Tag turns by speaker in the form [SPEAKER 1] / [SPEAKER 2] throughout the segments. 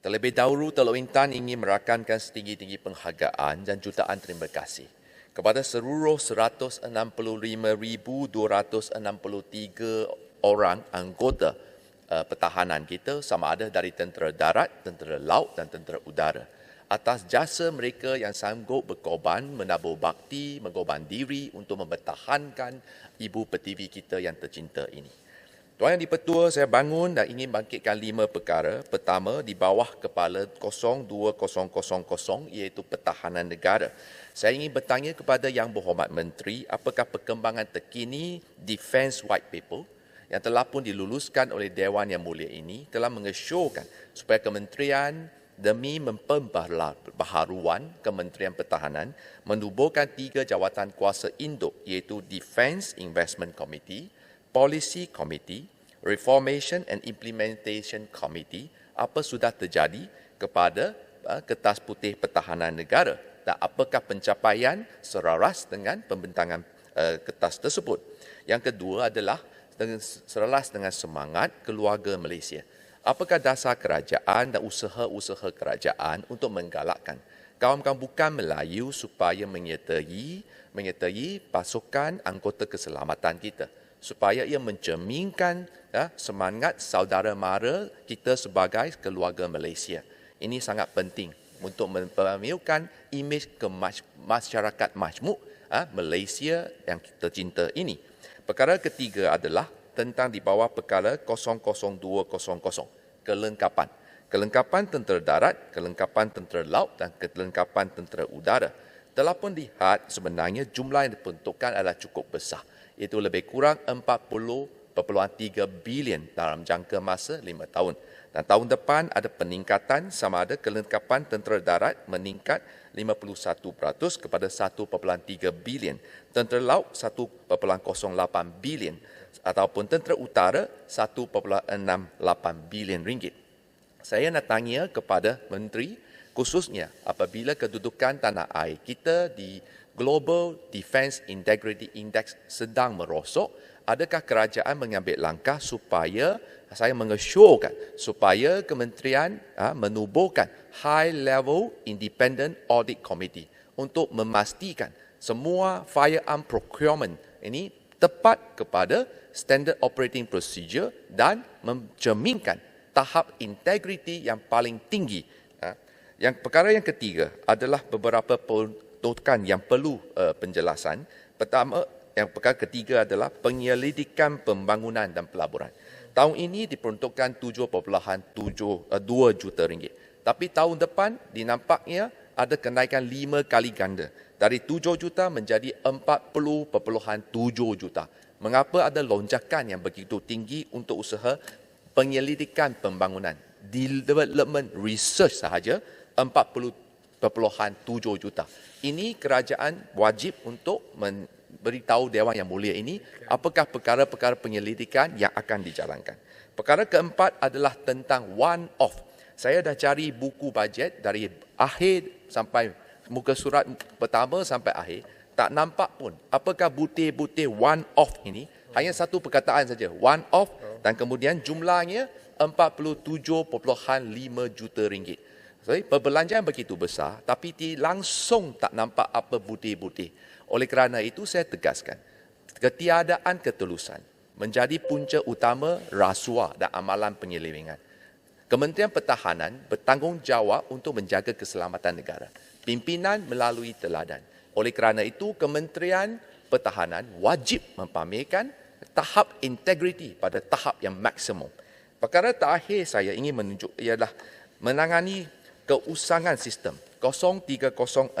[SPEAKER 1] Terlebih dahulu, Teluk Intan ingin merakamkan setinggi-tinggi penghargaan dan jutaan terima kasih kepada seluruh 165,263 orang anggota pertahanan kita, sama ada dari tentera darat, tentera laut dan tentera udara, atas jasa mereka yang sanggup berkorban, menabur bakti, mengorban diri untuk mempertahankan ibu pertiwi kita yang tercinta ini. Tuan Yang di-Pertua, saya bangun dan ingin bangkitkan 5 perkara. Pertama, di bawah kepala 02000 iaitu pertahanan negara. Saya ingin bertanya kepada Yang Berhormat Menteri, apakah perkembangan terkini Defence White Paper yang telah pun diluluskan oleh Dewan Yang Mulia ini telah mengesyorkan supaya kementerian demi memperbaharuan Kementerian Pertahanan menubuhkan 3 jawatan kuasa induk iaitu Defence Investment Committee, Policy Committee, Reformation and Implementation Committee. Apa sudah terjadi kepada Kertas Putih Pertahanan Negara dan apakah pencapaian selaras dengan pembentangan kertas tersebut. Yang kedua adalah selaras dengan semangat keluarga Malaysia. Apakah dasar kerajaan dan usaha-usaha kerajaan untuk menggalakkan kaum-kaum bukan Melayu supaya menyertai pasukan anggota keselamatan kita, supaya ia mencerminkan semangat saudara mara kita sebagai keluarga Malaysia. Ini sangat penting untuk mempermalukan imej ke masyarakat majmuk Malaysia yang tercinta ini. Perkara ketiga adalah tentang di bawah perkara 00200, kelengkapan. Kelengkapan tentera darat, kelengkapan tentera laut dan kelengkapan tentera udara. Telah pun lihat sebenarnya jumlah yang diperuntukkan adalah cukup besar, iaitu lebih kurang 40.3 bilion dalam jangka masa 5 tahun. Dan tahun depan ada peningkatan, sama ada kelengkapan tentera darat meningkat 51% kepada 1.3 bilion, tentera laut 1.08 bilion ataupun tentera utara 1.68 bilion ringgit. Saya nak tanya kepada Menteri, khususnya apabila kedudukan tanah air kita di Global Defence Integrity Index sedang merosot, adakah kerajaan mengambil langkah supaya saya mengesyorkan supaya kementerian menubuhkan High Level Independent Audit Committee untuk memastikan semua firearm procurement ini tepat kepada Standard Operating Procedure dan mencerminkan tahap integriti yang paling tinggi. Yang perkara yang ketiga adalah beberapa peruntukan yang perlu penjelasan. Pertama, yang perkara ketiga adalah penyelidikan pembangunan dan pelaburan. Tahun ini diperuntukkan 7.2 juta ringgit. Tapi tahun depan dinampaknya ada kenaikan 5 kali ganda. Dari 7 juta menjadi 40.7 juta. Mengapa ada lonjakan yang begitu tinggi untuk usaha penyelidikan pembangunan? Development research sahaja 40.7 juta. Ini kerajaan wajib untuk beritahu Dewan Yang Mulia ini apakah perkara-perkara penyelidikan yang akan dijalankan. Perkara keempat adalah tentang one-off. Saya dah cari buku bajet dari akhir sampai muka surat pertama sampai akhir, tak nampak pun apakah butir-butir one-off ini. Hanya satu perkataan saja, one-off, dan kemudian jumlahnya 47.5 juta ringgit. Jadi perbelanjaan begitu besar, tapi langsung tak nampak apa butir-butir. Oleh kerana itu saya tegaskan, ketiadaan ketulusan menjadi punca utama rasuah dan amalan penyelewengan. Kementerian Pertahanan bertanggungjawab untuk menjaga keselamatan negara. Pimpinan melalui teladan. Oleh kerana itu, Kementerian Pertahanan wajib mempamerkan tahap integriti pada tahap yang maksimum. Perkara terakhir saya ingin menunjuk ialah menangani keusangan sistem 030600.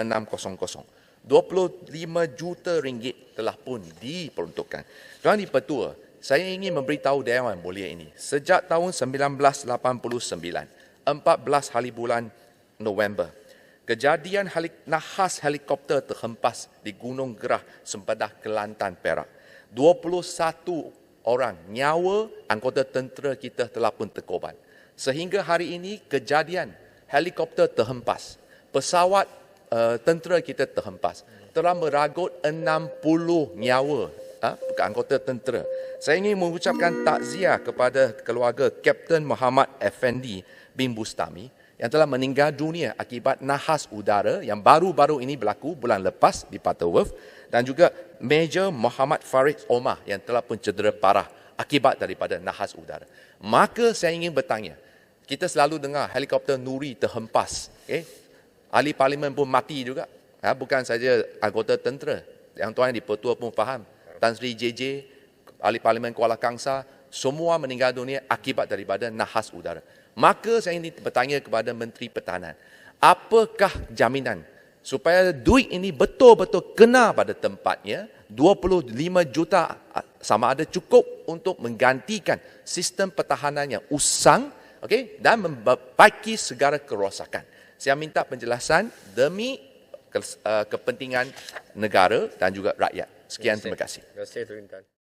[SPEAKER 1] 25 juta ringgit telah pun diperuntukkan. Tuan di-Pertua, saya ingin memberitahu Dewan Mulia ini, sejak tahun 1989, 14 hari bulan November, kejadian nahas helikopter terhempas di Gunung Gerah, Sempedah, Kelantan, Perak. 21 orang nyawa anggota tentera kita telah pun terkorban. Sehingga hari ini kejadian helikopter terhempas, pesawat tentera kita terhempas, telah meragut 60 nyawa anggota tentera. Saya ingin mengucapkan takziah kepada keluarga Kapten Muhammad Effendi bin Bustami yang telah meninggal dunia akibat nahas udara yang baru-baru ini berlaku bulan lepas di Butterworth, dan juga Major Muhammad Farid Omar yang telah pun cedera parah akibat daripada nahas udara. Maka saya ingin bertanya, kita selalu dengar helikopter Nuri terhempas. Ahli parlimen pun mati juga. Bukan saja anggota tentera. Yang tuan di Pertua pun faham. Tan Sri JJ, ahli parlimen Kuala Kangsar, semua meninggal dunia akibat daripada nahas udara. Maka saya ingin bertanya kepada Menteri Pertahanan, apakah jaminan supaya duit ini betul-betul kena pada tempatnya, 25 juta sama ada cukup untuk menggantikan sistem pertahanan yang usang, dan memperbaiki segala kerosakan. Saya minta penjelasan demi kepentingan negara dan juga rakyat. Sekian, terima kasih.
[SPEAKER 2] Terima kasih, Tuan Tan.